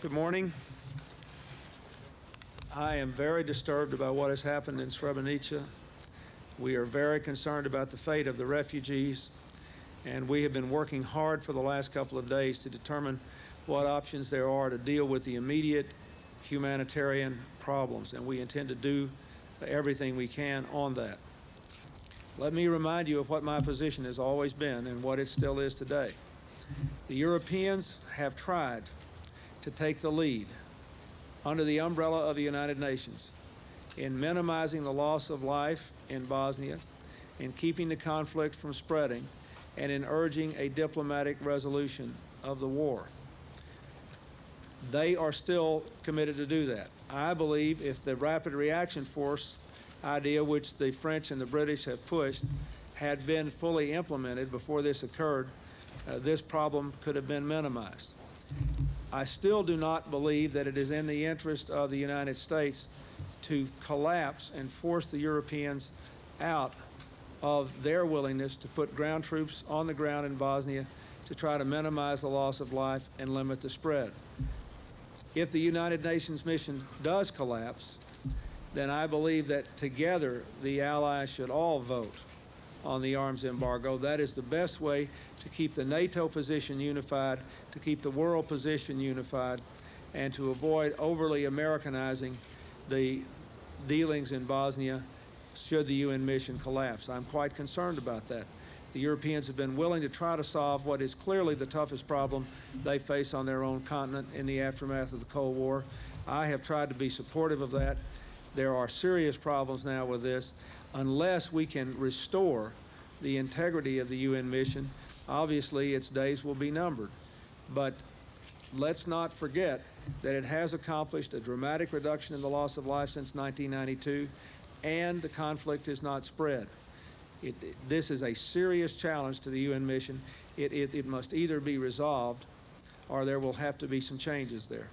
Good morning. I am very disturbed about what has happened in Srebrenica. We are very concerned about the fate of the refugees, and we have been working hard for the last couple of days to determine what options there are to deal with the immediate humanitarian problems, and we intend to do everything we can on that. Let me remind you of what my position has always been and what it still is today. The Europeans have tried to take the lead under the umbrella of the United Nations in minimizing the loss of life in Bosnia, in keeping the conflict from spreading, and in urging a diplomatic resolution of the war. They are still committed to do that. I believe if the rapid reaction force idea, which the French and the British have pushed, had been fully implemented before this occurred, this problem could have been minimized. I still do not believe that it is in the interest of the United States to collapse and force the Europeans out of their willingness to put ground troops on the ground in Bosnia to try to minimize the loss of life and limit the spread. If the United Nations mission does collapse, then I believe that together the allies should all vote on the arms embargo. That is the best way to keep the NATO position unified, to keep the world position unified, and to avoid overly Americanizing the dealings in Bosnia should the UN mission collapse. I'm quite concerned about that. The Europeans have been willing to try to solve what is clearly the toughest problem they face on their own continent in the aftermath of the Cold War. I have tried to be supportive of that. There are serious problems now with this. Unless we can restore the integrity of the UN mission, obviously its days will be numbered. But let's not forget that it has accomplished a dramatic reduction in the loss of life since 1992, and the conflict has not spread. This is a serious challenge to the UN mission. It must either be resolved or there will have to be some changes there.